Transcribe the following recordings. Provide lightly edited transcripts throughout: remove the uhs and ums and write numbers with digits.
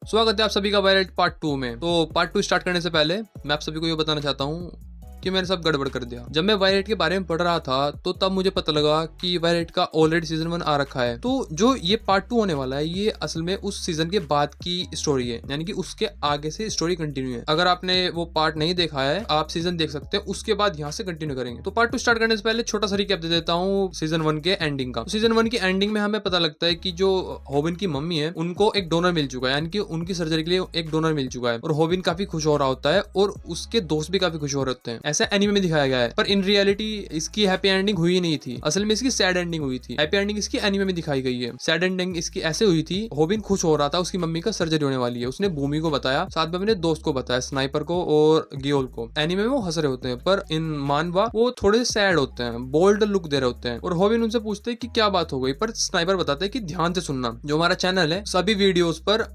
स्वागत है आप सभी का वायरेट पार्ट 2 में। तो पार्ट 2 स्टार्ट करने से पहले मैं आप सभी को ये बताना चाहता हूँ कि मैंने सब गड़बड़ कर दिया। जब मैं वायरेट के बारे में पढ़ रहा था तो तब मुझे पता लगा कि वायरेट का ऑलरेडी सीजन 1 आ रखा है। तो जो ये पार्ट 2 होने वाला है ये असल में उस सीजन के बाद की स्टोरी है, यानी कि उसके आगे से स्टोरी कंटिन्यू है। अगर आपने वो पार्ट नहीं देखा है आप सीजन देख सकते हैं, उसके बाद यहाँ से कंटिन्यू करेंगे। तो पार्ट 2 स्टार्ट करने से पहले छोटा सा रिकैप दे देता हूँ सीजन 1 के एंडिंग का। सीजन 1 की एंडिंग में हमें पता लगता है कि जो होबिन की मम्मी है उनको एक डोनर मिल चुका है, यानी कि उनकी सर्जरी के लिए एक डोनर मिल चुका है और होबिन काफी खुश हो रहा होता है और उसके दोस्त भी काफी खुश हो रहे होते हैं। ऐसा एनीमे में दिखाया गया है, पर इन रियलिटी इसकी हैप्पी एंडिंग हुई नहीं थी। असल में इसकी सैड एंडिंग हुई थी। हैप्पी एंडिंग इसकी एनीमे में दिखाई गई है। सैड एंडिंग इसकी ऐसे हुई थी, होबिन खुश हो रहा था उसकी मम्मी का सर्जरी होने वाली है। उसने भूमि को बताया, साथ में अपने दोस्त को बताया, स्नाइपर को और गियोल को। एनीमे में वो हंस रहे होते हैं, पर इन मानवा वो थोड़े से सैड होते हैं, बोल्ड लुक दे रहे होते हैं। और होबिन उनसे पूछते हैं कि क्या बात हो गई, पर स्नाइपर बताते हैं कि ध्यान से सुनना, जो हमारा चैनल है सभी वीडियोस पर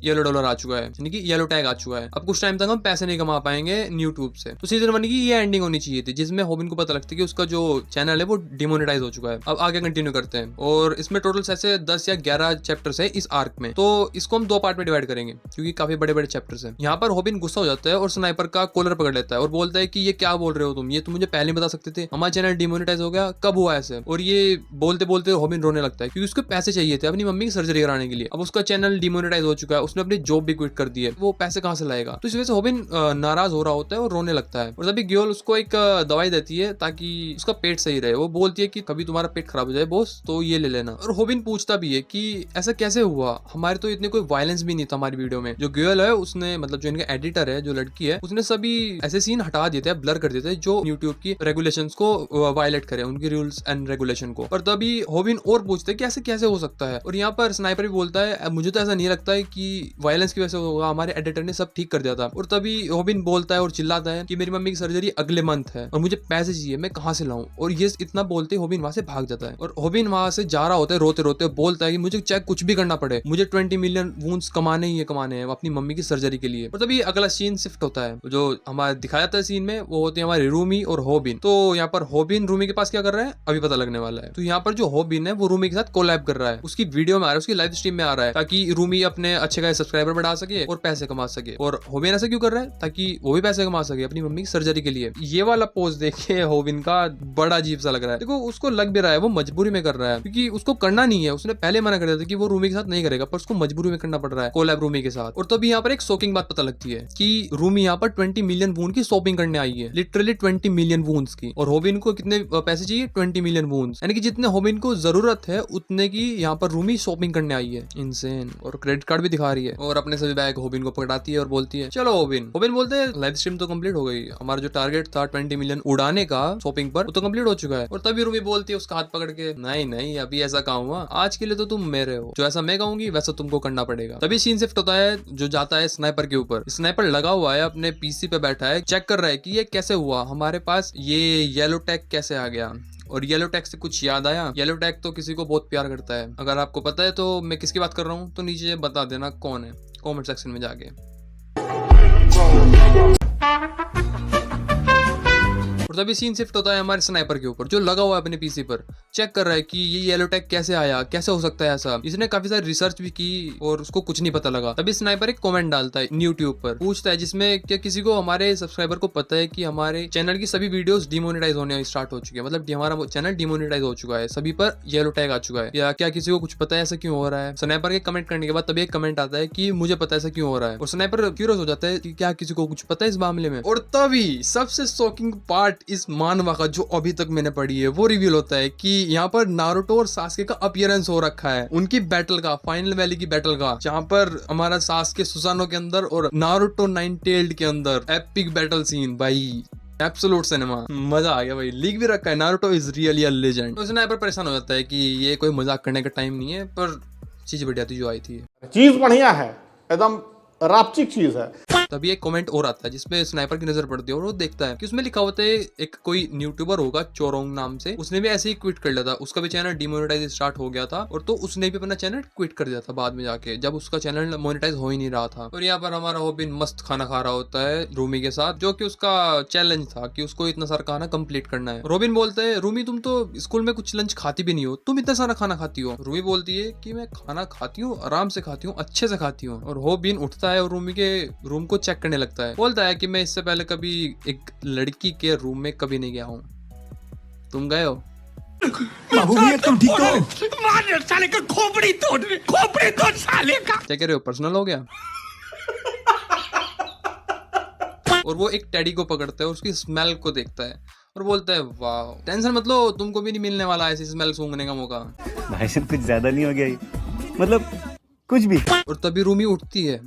येलो डॉलर आ चुका है, यानी कि येलो टैग आ चुका है। अब कुछ टाइम तक हम पैसे नहीं कमा पाएंगे यूट्यूब से। तो सीजन 1 की ये एंडिंग होनी चाहिए थी, जिसमें होबिन को पता लगता है कि उसका जो चैनल है वो डिमोनेटाइज हो चुका है। अब आगे कंटिन्यू करते हैं और इसमें टोटल ऐसे 10 या 11 चैप्टर्स है इस आर्क में। तो इसको हम 2 पार्ट में डिवाइड करेंगे क्योंकि काफी बड़े बड़े चैप्टर्स हैं। यहाँ पर होबिन गुस्सा हो जाता है और स्नाइपर का कॉलर पकड़ लेता है और बोलता है कि ये क्या बोल रहे हो तुम, ये तुम मुझे पहले बता सकते थे, हमारा चैनल डिमोनेटाइज हो गया, कब हुआ ऐसे। और ये बोलते बोलते होबिन रोने लगता है क्योंकि उसको पैसे चाहिए थे अपनी मम्मी की सर्जरी कराने के लिए। अब उसका चैनल डिमोनेटाइज हो चुका है, उसने अपनी जॉब भी कर दी है, वो पैसे कहां से लाएगा। तो इस वजह से होबिन नाराज हो रहा होता है और रोने लगता है। और तभी गियोल उसको एक दवाई देती है ताकि उसका पेट सही रहे। वो बोलती है कि कभी तुम्हारा पेट खराब हो जाए बॉस तो ये ले लेना। और होबिन पूछता भी है कि ऐसा कैसे हुआ, हमारे तो इतने कोई वायलेंस भी नहीं था हमारी वीडियो में। जो गियोल है उसने, मतलब जो इनका एडिटर है, जो लड़की है, उसने सभी ऐसे सीन हटा देते हैं, ब्लर कर देते हैं जो यूट्यूब की रेगुलेशंस को वायलेट करे, उनकी रूल्स एंड रेगुलेशन को। और तभी होबिन और पूछते हैं कि ऐसे कैसे हो सकता है। और यहाँ पर स्नाइपर भी बोलता है मुझे तो ऐसा नहीं लगता है कि वायलेंस की वजह से होगा, हमारे एडिटर ने सब ठीक कर दिया था। और तभी होबिन बोलता है और चिल्लाता है कि मेरी मम्मी की सर्जरी अगले मंथ है और मुझे पैसे चाहिए, मैं कहां से लाऊं। और ये इतना बोलते होबिन वहां से भाग जाता है। और होबिन वहां से जा रहा होता है रोते रोते, बोलता है कि मुझे चाहे कुछ भी करना पड़े, मुझे 20 मिलियन वूंड्स कमाने ही कमाने हैं अपनी मम्मी की सर्जरी के लिए। और तभी अगला सीन शिफ्ट होता है, जो हमारा दिखाया था सीन में, वो होते हैं हमारे रूमी और होबिन। तो यहाँ पर होबिन रूमी के पास क्या कर रहा है अभी पता लगने वाला है। तो यहाँ पर जो होबिन है वो रूमी के साथ कोलैब कर रहा है, उसकी वीडियो में आ रहा है, उसकी लाइव स्ट्रीम में आ रहा है, ताकि रूमी अपने अच्छे खासे सब्सक्राइबर बढ़ा सके और पैसे कमा सके। और होबिन ऐसा क्यों कर रहा है, ताकि वो भी पैसे कमा सके अपनी मम्मी की सर्जरी के लिए। ये वाला पोज देखे होबिन का बड़ा अजीब सा लग रहा है। देखो उसको लग भी रहा है वो मजबूरी में कर रहा है, क्योंकि उसको करना नहीं है। उसने पहले मना कर दिया था कि वो रूमी के साथ नहीं करेगा, पर उसको मजबूरी में करना पड़ रहा है कोलैब रूमी के साथ। और तभी यहाँ पर एक शॉकिंग बात पता लगती है कि रूमी यहाँ पर 20 मिलियन वूंड की शॉपिंग करने आई है, लिटरली 20 मिलियन वूंड्स की। और होबिन को कितने पैसे चाहिए, 20 मिलियन वूंड्स, यानी कि जितने होबिन को जरूरत है उतने की यहाँ पर रूमी शॉपिंग करने आई है। इनसेन। और क्रेडिट कार्ड भी दिखा रही है और अपने सभी बैग होबिन को पकड़ाती है और बोलती है चलो होबिन बोलते हैं लाइव स्ट्रीम तो कंप्लीट हो गई, हमारा जो टारगेट था 20 मिलियन उड़ाने का शॉपिंग पर, वो तो कंप्लीट हो चुका है। और तभी रूमी बोलती है उसका हाथ पकड़ के, नहीं नहीं अभी ऐसा काम हुआ, आज के लिए तो तुम मेरे हो, जो ऐसा मैं कहूंगी वैसा तुमको करना पड़ेगा। तभी सीन शिफ्ट होता है, जो जाता है स्नाइपर के ऊपर। स्नाइपर लगा हुआ है अपने पीसी पे बैठा है, चेक कर रहा है कि ये कैसे हुआ, हमारे पास ये येलो टैग कैसे आ गया। और येलो टैग से कुछ याद आया, येलो टैग तो किसी को बहुत प्यार करता है। अगर आपको पता है तो मैं किसकी बात कर रहा हूँ तो नीचे बता देना कौन है, कमेंट सेक्शन में जाके। और तभी सीन शिफ्ट होता है हमारे स्नाइपर के ऊपर, जो लगा हुआ है अपने पीसी पर, चेक कर रहा है कि ये येलो टैग कैसे आया, कैसे हो सकता है ऐसा। इसने काफी सारी रिसर्च भी की और उसको कुछ नहीं पता लगा। तभी स्नाइपर एक कमेंट डालता है यूट्यूब पर, पूछता है जिसमें क्या किसी को, हमारे सब्सक्राइबर को पता है कि हमारे चैनल की सभी वीडियोस डिमोनेटाइज होने स्टार्ट हो चुकी है, मतलब हमारा चैनल डिमोनेटाइज हो चुका है, सभी पर येलो टैग आ चुका है, या क्या किसी को कुछ पता है ऐसा क्यों हो रहा है। स्नाइपर के कमेंट करने के बाद तभी एक कमेंट आता है कि मुझे पता है ऐसा क्यों हो रहा है। और स्नाइपर क्यूरियस हो जाता है कि क्या किसी को कुछ पता है इस मामले में। और तभी सबसे शॉकिंग पार्ट इस मानवा जो अभी तक मैंने पढ़ी है वो रिवील होता है कि यहाँ पर नारुतो और सास्के का अपीयरेंस हो रखा है, उनकी बैटल का, फाइनल वैली की बैटल का, जहाँ पर हमारा सास्के सुसानो के अंदर और नारुतो नाइन टेल्ड के अंदर एपिक बैटल सीन। भाई एब्सोल्यूट सिनेमा, मजा आ गया भाई। लीक भी रखा है, Naruto is really a legend. तो स्नाइपर परेशान हो जाता है कि ये कोई मजाक करने का टाइम नहीं है, पर चीज बढ़िया थी जो आई थी, चीज बढ़िया है, एकदम रापचिक चीज है। तभी एक कमेंट और आता है जिसमें स्नाइपर की नजर पड़ती है और वो देखता है कि उसमें लिखा होता है एक कोई यूट्यूबर होगा चोरोंग नाम से, उसने भी ऐसे ही क्विट कर लिया था, उसका भी चैनल डिमोनेटाइज स्टार्ट हो गया था और तो उसने भी अपना चैनल क्विट कर दिया था बाद में जाके, जब उसका चैनल मोनेटाइज हो ही नहीं रहा था। और यहाँ पर हमारा होबिन मस्त खाना खा रहा होता है रूमी के साथ, जो कि उसका चैलेंज था कि उसको इतना सारा खाना कंप्लीट करना है। रोबिन बोलते है रूमी तुम तो स्कूल में कुछ लंच खाती भी नहीं हो, तुम इतना सारा खाना खाती हो। रूमी बोलती है कि मैं खाना खाती हूँ, आराम से खाती हूँ, अच्छे से खाती हूँ। और होबिन उठता है और रूमी के रूम को चेक करने लगता है, बोलता है कि मैं इससे पहले कभी एक लड़की के रूम में कभी नहीं गया हूँ, तुम गए हो? बाबू भैया तुम ठीक हो? मार साले का खोपड़ी तोड़ साले का। क्या कह रहे हो, पर्सनल हो गया? और वो एक टेडी को पकड़ता है, उसकी स्मेल को देखता है और बोलता है वाह, टेंशन मत लो, तुमको भी नहीं मिलने वाला ऐसी स्मेल सूंघने का मौका। भाई साहब कुछ ज्यादा नहीं हो गया ये? मतलब कुछ भी। और तभी रूमी उठती है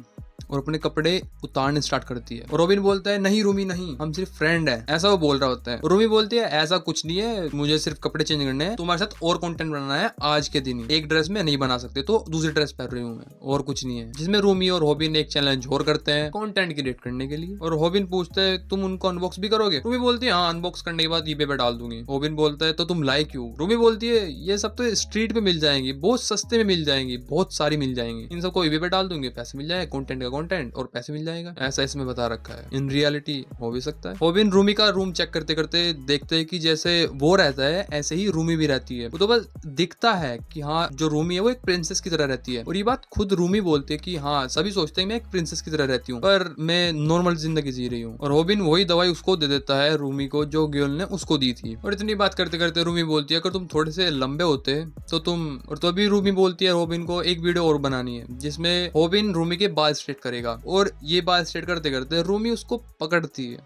और अपने कपड़े उतारने स्टार्ट करती है। और रोबिन बोलता है नहीं रूमी नहीं, हम सिर्फ फ्रेंड हैं, ऐसा वो बोल रहा होता है। और रूमी बोलती है ऐसा कुछ नहीं है, मुझे सिर्फ कपड़े चेंज करने हैं, तुम्हारे साथ और कंटेंट बनाना है आज के दिन ही, एक ड्रेस में नहीं बना सकते तो दूसरी ड्रेस पहन रही हूँ मैं, और कुछ नहीं है। जिसमें रूमी और होबिन एक चैलेंज और करते हैं कंटेंट क्रिएट करने के लिए। और होबिन पूछते है तुम उनको अनबॉक्स भी करोगे? रूमी बोलती है हाँ, अनबॉक्स करने के बाद ईबे पे डाल दूंगी। होबिन बोलता है तो तुम लाई क्यों? रूमी बोलती है ये सब तो स्ट्रीट पे मिल जाएंगी, बहुत सस्ते में मिल जाएंगी, बहुत सारी मिल जाएंगी, इन सबको ईबे पे डाल दूंगी, पैसे मिल जाएगा, कंटेंट का कंटेंट और पैसे मिल जाएगा, ऐसा इसमें बता रखा है। इन रियलिटी हो भी सकता है। होबिन रूमी का रूम चेक करते करते देखते हैं कि जैसे वो रहता है ऐसे ही रूमी भी रहती है। वो तो बस दिखता है कि हाँ जो रूमी है वो एक प्रिंसेस की तरह रहती है, और ये बात खुद रूमी बोलती है कि हाँ सभी सोचते हैं मैं एक प्रिंसेस की तरह रहती हूँ पर मैं नॉर्मल जिंदगी जी रही हूँ। और होबिन वही दवाई उसको दे देता है रूमी को जो गर्ल ने उसको दी थी। और इतनी बात करते करते रूमी बोलती है अगर तुम थोड़े से लंबे होते तो तुम, और तो अभी रूमी बोलती है होबिन को एक वीडियो और बनानी है जिसमें होबिन रूमी के बाल स्ट्रेट करेगा। और ये बाल स्ट्रेट करते करते रूमी उसको पकड़ती है,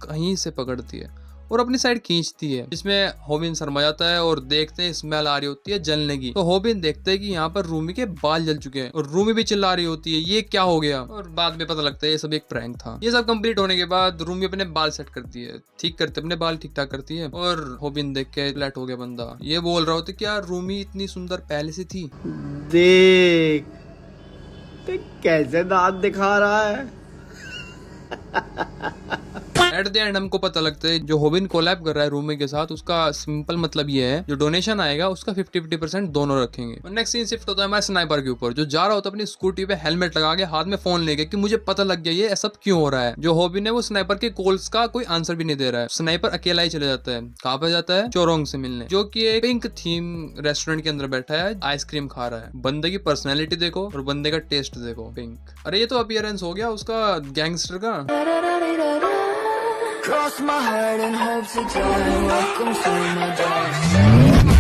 कहीं से पकड़ती है और अपनी साइड खींचती है, जिसमें होबिन शर्मा जाता है और देखते हैं स्मेल आ रही होती है जलने की। तो होबिन देखते हैं कि यहाँ पर रूमी के बाल जल चुके हैं और रूमी भी चिल्ला रही होती है ये क्या हो गया। और बाद में पता लगता है ये सब एक प्रैंक था। ये सब कंप्लीट होने के बाद रूमी अपने बाल सेट करती है, ठीक करते अपने बाल ठीक ठाक करती है। और होबिन देख के फ्लैट हो गया बंदा, ये बोल रहा होता है क्या रूमी इतनी सुंदर पहले से थी? देख कैसे दांत दिखा रहा है। एट द एंड हमको पता लगता है जो होबिन कोलैब कर रहा है रूमी के साथ, उसका सिंपल मतलब ये है जो डोनेशन आएगा उसका 50-50% दोनों रखेंगे। और नेक्स्ट सीन शिफ्ट होता है हमारे स्नाइपर के ऊपर, जो जा रहा होता है अपनी स्कूटी पे हेलमेट लगा के हाथ में फोन लेके कि मुझे पता लग गया ये सब क्यों हो रहा है। जो होबिन है वो स्नाइपर के कॉल्स का कोई आंसर भी नहीं दे रहा है। स्नाइपर अकेला ही चले जाता है, कहाँ पे जाता है? चोरोंग से मिलने, जो की एक पिंक थीम रेस्टोरेंट के अंदर बैठा है, आइसक्रीम खा रहा है। बंदे की पर्सनैलिटी देखो और बंदे का टेस्ट देखो, पिंक। अरे ये तो अपीयरेंस हो गया उसका गैंगस्टर का। Cross my heart and hope to die. Welcome to my dark side.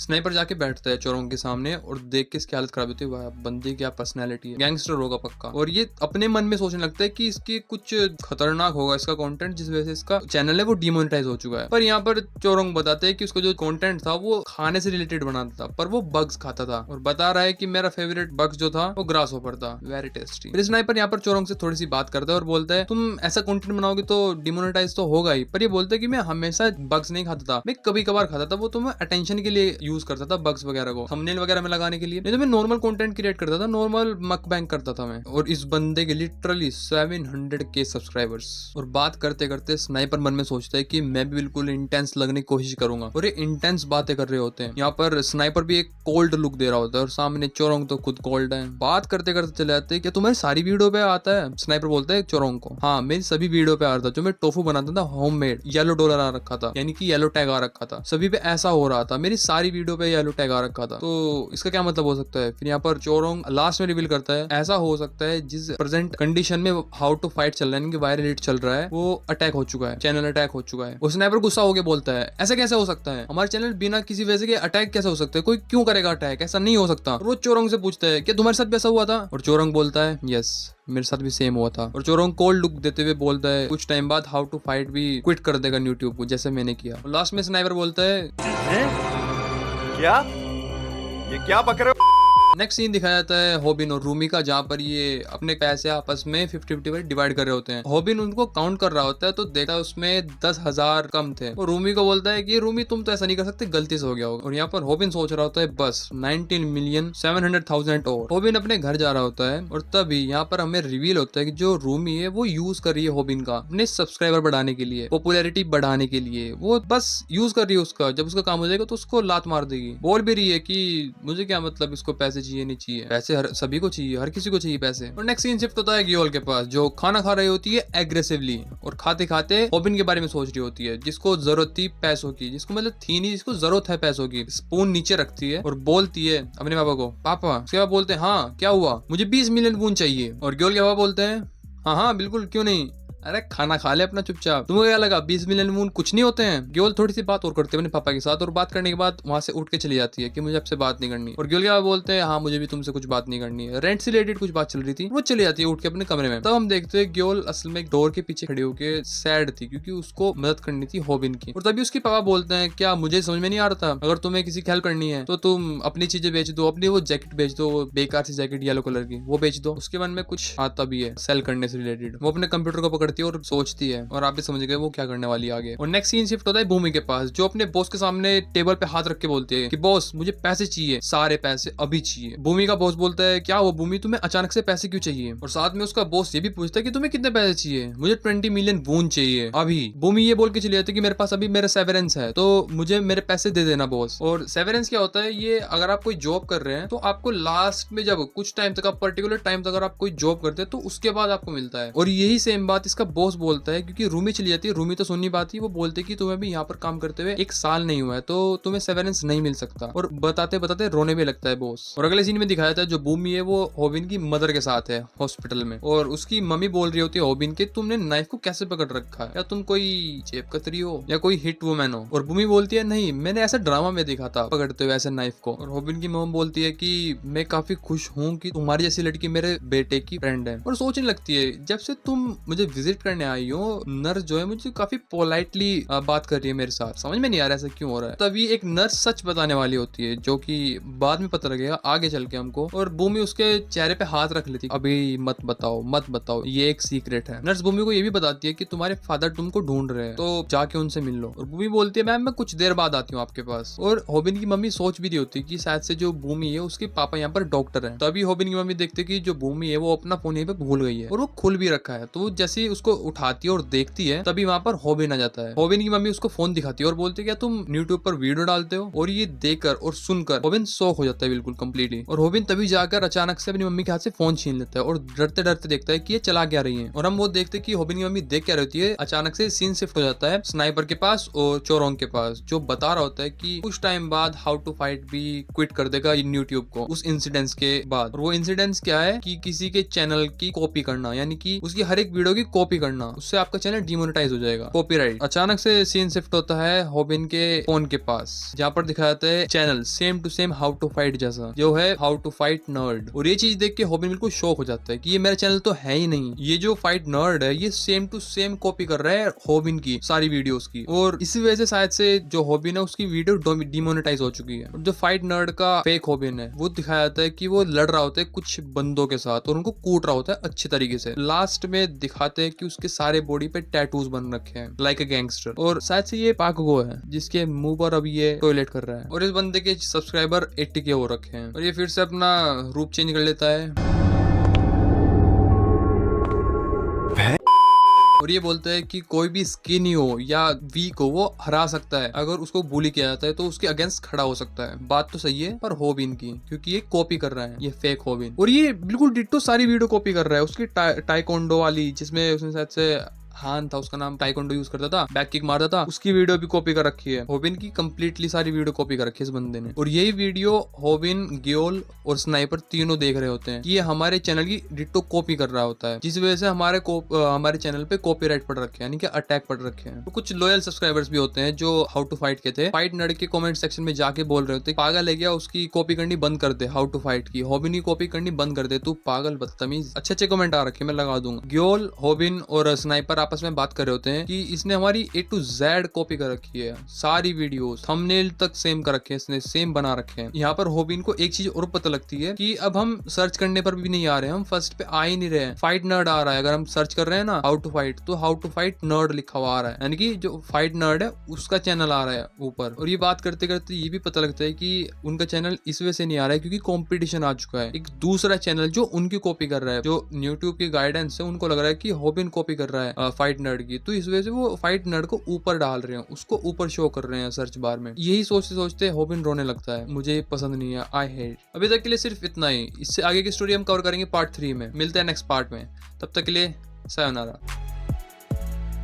Sniper जाके बैठता है चोरोंग के सामने और देख के इसकी हालत खराब होती है, वाह बंदी क्या पर्सनैलिटी है, गैंगस्टर होगा पक्का। और ये अपने मन में सोचने लगता है कि इसकी कुछ खतरनाक होगा इसका कंटेंट, जिस वजह से इसका चैनल है वो डिमोनेटाइज हो चुका है। पर यहाँ पर चोरोंग बताते हैं कि उसका जो कंटेंट था वो खाने से रिलेटेड बनाता था, पर वो बग्स खाता था। और बता रहा है कि मेरा फेवरेट बग्स जो था वो ग्रास होपर था, वेरी टेस्टी। फिर स्नाइपर यहाँ पर चोरोंग से थोड़ी सी बात करता है और बोलता है तुम ऐसा कंटेंट बनाओगे तो डिमोनेटाइज तो होगा ही, पर ये बोलता है कि मैं हमेशा बग्स नहीं खाता था, मैं कभी कभार खाता था, वो तो मैं अटेंशन के लिए यूज करता था बग्स वगैरह को, थंबनेल वगैरह में लगाने के लिए, नहीं तो मैं नॉर्मल कंटेंट क्रिएट करता था, नॉर्मल मकबैंग करता था मैं। और इस बंदे के लिटरली 700K सब्सक्राइबर्स। और बात करते करते स्नाइपर मन में सोचता है कि मैं भी बिल्कुल इंटेंस लगने की कोशिश करूंगा, और ये इंटेंस बातें कर रहे होते हैं। यहाँ पर स्नाइपर भी एक कोल्ड लुक दे रहा होता है और सामने चोरोंग तो खुद कोल्ड है। बात करते करते चले जाते हैं, क्या तुम्हारी सारी वीडियो पे आता है? स्नाइपर बोलता है चोरोंग को, हाँ मेरी सभी वीडियो पे आ रहा था, जो मैं टोफू बनाता था होममेड, येलो डॉलर आ रखा था, यानी कि येलो टैग आ रखा था, सभी पे ऐसा हो रहा था, मेरी सारी वीडियो पे येलो टैग आ रखा था, तो इसका क्या मतलब हो सकता है? फिर यहाँ पर चोरोंग लास्ट में रिवील करता है ऐसा हो सकता है जिस प्रेजेंट कंडीशन में हाउ टू फाइट चल रहा है, वायरल हिट चल रहा है, वो अटैक हो चुका है, चैनल अटैक हो चुका है। उस स्नाइपर गुस्सा होकर बोलता है ऐसा कैसे हो सकता है, हमारे चैनल बिना किसी वजह के अटैक कैसे हो सकता है, कोई क्यों करेगा अटैक, ऐसा नहीं हो सकता। और वो चोरोंग से पूछता है क्या तुम्हारे साथ भी ऐसा हुआ था? और चोरोंग बोलता है यस मेरे साथ भी सेम हुआ था। और चोरोंग कोल्ड लुक देते हुए बोलता है कुछ टाइम बाद हाउ टू फाइट भी क्विट कर देगा यूट्यूब को, जैसे मैंने किया। लास्ट में स्नाइपर बोलता है क्या ये क्या बक रहे हो? नेक्स्ट सीन दिखाया जाता है हॉबिन और रूमी का, जहाँ पर ये अपने पैसे आपस में 50-50 डिवाइड कर रहे होते हैं। हॉबिन उनको काउंट कर रहा होता है तो देखता है उसमें 10,000 कम थे। और रूमी को बोलता है कि रूमी तुम तो ऐसा नहीं कर सकते, गलती से हो गया होगा। और यहाँ पर हॉबिन सोच रहा होता है बस 19,700,000 और। हॉबिन अपने घर जा रहा होता है और तभी यहाँ पर हमें रिवील होता है कि जो रूमी है वो यूज कर रही है हॉबिन का अपने सब्सक्राइबर बढ़ाने के लिए, पॉपुलैरिटी बढ़ाने के लिए। वो बस यूज कर रही है उसका, जब उसका काम हो जाएगा तो उसको लात मार देगी। बोल भी रही है कि मुझे क्या मतलब, इसको पैसे चाहिए नहीं चाहिए, पैसे हर सभी को चाहिए, हर किसी को चाहिए पैसे। और नेक्स्ट सीन शिफ्ट होता है गियोल के पास, जो खाना खा रही होती है एग्रेसिवली और खाते खाते हॉबिन के बारे में सोच रही होती है, जिसको जरूरत थी पैसों की, जिसको मतलब थी नहीं, जिसको जरूरत है पैसों की। स्पून नीचे रखती है और बोलती है अपने पापा को, पापा। उसके बाद बोलते हैं हाँ क्या हुआ, मुझे 20 मिलियन वून चाहिए। और गियोल के पापा बोलते हैं हाँ हाँ बिल्कुल, क्यों नहीं, अरे खाना खा ले अपना चुपचाप, तुम्हें क्या लगा 20 मिलियन मून कुछ नहीं होते हैं। गियोल थोड़ी सी बात और करते हैं अपने पापा के साथ और बात करने के बाद वहां से उठ के चली जाती है कि मुझे आपसे बात नहीं करनी। और गियोल क्या बोलते हैं हाँ मुझे भी तुमसे कुछ बात नहीं करनी है, रेंट से रिलेटेड कुछ बात चल रही थी। वो चली जाती है उठ के अपने कमरे में। तब हम देखते हैं गियोल असल में एक डोर के पीछे खड़ी होकर सैड थी क्योंकि उसको मदद करनी थी हॉबिन की। और तभी उसके पापा बोलते हैं क्या मुझे समझ में नहीं आ रहा था, अगर तुम्हें किसी की हेल्प करनी है तो तुम अपनी चीजें बेच दो, अपनी वो जैकेट बेच दो, वो बेकार सी जैकेट येलो कलर की वो बेच दो। उसके मन में कुछ आता भी है सेल करने से रिलेटेड। वो अपने कंप्यूटर को पकड़ती है और सोचती है और आप भी समझ गए वो क्या करने वाली है आगे। और नेक्स्ट सीन शिफ्ट होता है भूमि के पास, जो अपने बॉस के सामने टेबल पे हाथ रख के बोलती है कि बॉस मुझे पैसे चाहिए, सारे पैसे अभी चाहिए। भूमि का बॉस बोलता है क्या हुआ भूमि, तुम्हें अचानक से पैसे क्यों चाहिए। और साथ में उसका बॉस ये भी पूछता है कि तुम्हें कितने पैसे चाहिए। मुझे 20 मिलियन वून चाहिए अभी। भूमि ये बोल के चली जाती है कि मेरे पास अभी मेरा सेवरेंस है तो मुझे मेरे पैसे दे देना बॉस। और सेवरेंस क्या होता है, ये अगर आप कोई जॉब कर रहे हैं तो आपको लास्ट में जब कुछ टाइम तक, आप पर्टिकुलर टाइम तक अगर आप कोई जॉब करते हैं तो उसके बाद आपको मिलता है। और यही सेम बात इसका बॉस बोलता है क्योंकि रूमी चली जाती है। रूमी तो सुननी बात ही, वो बोलते कि तुम्हें भी यहाँ पर काम करते हुए 1 साल नहीं हुआ है तो तुम्हें सेवरेंस नहीं मिल सकता। और बताते बताते रोने भी लगता है बॉस। और अगले सीन में दिखाया था जो भूमि है वो हॉबिन की मदर के साथ है हॉस्पिटल में और उसकी मम्मी बोल रही होती है हॉबिन के तुमने नाइफ को कैसे पकड़ रखा है, या तुम कोई जेब कतरी हो या कोई हिट वुमन हो। और भूमि बोलती है नहीं मैंने ऐसा ड्रामा में देखा था पकड़ते हुए ऐसे नाइफ को। और हॉबिन की मम बोलती है कि मैं काफी खुश हूँ कि तुम्हारी जैसी लड़की मेरे बेटे की फ्रेंड है। और सोचने लगती है जब से तुम मुझे विजिट करने आई हो नर्स जो है मुझे काफी पोलाइटली बात कर रही है मेरे साथ, समझ में नहीं आ रहा ऐसा क्यों हो रहा है। तभी एक नर्स सच बताने वाली होती है जो कि बाद में पता लगेगा आगे चल के हमको। और भूमि उसके चेहरे पे हाथ रख लेती, अभी मत बताओ ये एक सीक्रेट है। नर्स भूमि को ये भी बताती है कि तुम्हारे फादर तुमको ढूंढ रहे हैं तो जाके उनसे मिल लो। और भूमि बोलती है मैम मैं कुछ देर बाद आती हूँ आपके पास। और हॉबिन की मम्मी सोच भी रही होती है कि शायद से जो भूमि है उसके पापा यहाँ पर डॉक्टर है। तभी हॉबिन की मम्मी देखती है कि जो भूमि है वो अपना फोन यहीं पे भूल गई है और वो खुल भी रखा है। तो जैसे उसको उठाती है और देखती है तभी वहां पर हॉबिन आ जाता है। हॉबिन की मम्मी उसको फोन दिखाती है और बोलती है क्या तुम यूट्यूब पर वीडियो डालते हो। और ये देखकर और सुनकर हॉबिन शॉक हो जाता है बिल्कुल कंप्लीटली। और हॉबिन तभी जाकर अचानक से अपनी मम्मी के हाथ से फोन छीन लेता है और डरते डरते देखता है कि ये चला क्या रही है। और हम वो देखते हैं कि हॉबिन की मम्मी देख क्या रहती है। अचानक से सीन शिफ्ट हो जाता है स्नाइपर के पास और चोरोंग के पास, जो बता रहा होता है कि कुछ टाइम बाद हाउ टू फाइट भी क्विट कर देगा यूट्यूब को उस इंसिडेंट्स के बाद। और वो इंसिडेंट्स क्या है कि किसी के चैनल की कॉपी करना, यानी कि उसकी हर एक वीडियो की कॉपी करना, उससे आपका चैनल डिमोनेटाइज हो जाएगा, कॉपीराइट। अचानक से सीन शिफ्ट होता है हॉबिन के फोन के पास जहाँ पर दिखाया जाता है channel same to same how to fight जैसा, जो है हाउ टू फाइट नर्ड। और ये चीज देख के हॉबिन बिल्कुल शॉक हो जाता है कि ये मेरा चैनल तो है ही नहीं, ये जो फाइट नर्ड है ये सेम टू सेम कॉपी कर रहा है हॉबिन की सारी वीडियोस की। और इसी वजह से शायद से जो हॉबिन है उसकी वीडियो डिमोनेटाइज हो चुकी है। और जो फाइट नर्ड का फेक हॉबिन है वो दिखाया जाता है कि वो लड़ रहा होता है कुछ बंदों के साथ और उनको कूट रहा होता है अच्छे तरीके से। लास्ट में दिखाते हैं कि उसके सारे बॉडी पे टैटूज बन रखे हैं लाइक अ गैंगस्टर। और शायद से ये पाकगो है जिसके मुंह पर अब ये टॉयलेट कर रहा है। और इस बंदे के सब्सक्राइबर 80 के हो रखे हैं। और ये फिर से अपना रूप चेंज कर लेता है और ये बोलता है कि कोई भी स्किनी हो या वीक हो वो हरा सकता है, अगर उसको बुली किया जाता है तो उसके अगेंस्ट खड़ा हो सकता है। बात तो सही है पर हॉबिन की, क्योंकि ये कॉपी कर रहा है, ये फेक हॉबिन। और ये बिल्कुल डिट्टो सारी वीडियो कॉपी कर रहा है उसकी टाइकोंडो वाली, जिसमें उसने शायद से हान था उसका नाम, टाइकोंडो यूज करता था, बैक किक मारता था, उसकी वीडियो भी कॉपी कर रखी है। हॉबिन की कंप्लीटली सारी वीडियो कॉपी कर रखी है इस बंदे ने। और यही वीडियो हॉबिन, गियोल और स्नाइपर तीनों देख रहे होते हैं कि ये हमारे चैनल की डिट्टो कॉपी कर रहा होता है, जिस वजह से हमारे चैनल पे कॉपीराइट पड़ रखे हैं, यानी कि अटैक पड़ रखे हैं। तो कुछ लॉयल सब्सक्राइबर्स भी होते हैं जो हाउ टू फाइट के थे, फाइट नर्ड के कमेंट सेक्शन में जाके बोल रहे होते पागल है क्या, उसकी कॉपी करनी बंद कर दे, हाउ टू फाइट की हॉबिन की कॉपी करनी बंद कर दे, तू पागल बदतमीज। अच्छे कमेंट आ रखे मैं लगा दूंगा। गियोल, हॉबिन और स्नाइपर आपस में बात कर रहे होते हैं कि इसने हमारी A to Z कॉपी कर रखी है, सारी वीडियोस थंबनेल तक सेम कर रखे हैं, इसने सेम बना रखे हैं। यहाँ पर होबिन को एक चीज और पता लगती है कि अब हम सर्च करने पर भी नहीं आ रहे हैं, हम फर्स्ट पे आ ही नहीं रहे हैं, फाइट नर्ड आ रहा है। अगर हम सर्च कर रहे हैं ना हाउ टू फाइट, तो हाउ टू फाइट नर्ड लिखा हुआ आ रहा है, यानी कि जो फाइट नर्ड है उसका चैनल आ रहा है ऊपर। और ये बात करते करते ये भी पता लगता है कि उनका चैनल इस वजह से नहीं आ रहा है क्योंकि कंपटीशन आ चुका है, एक दूसरा चैनल जो उनकी कॉपी कर रहा है, जो यूट्यूब की गाइडेंस है उनको लग रहा है कि होबिन कॉपी कर रहा है फाइट नर्ड की, तो इस वजह से वो फाइट नर्ड को ऊपर डाल रहे हैं, उसको ऊपर शो कर रहे हैं सर्च बार में। यही सोचते सोचते होबिन रोने लगता है, मुझे ये पसंद नहीं है, आई हेट। अभी तक के लिए सिर्फ इतना ही, इससे आगे की स्टोरी हम कवर करेंगे पार्ट 3 में। मिलते हैं नेक्स्ट पार्ट में, तब तक के लिए सायोनारा।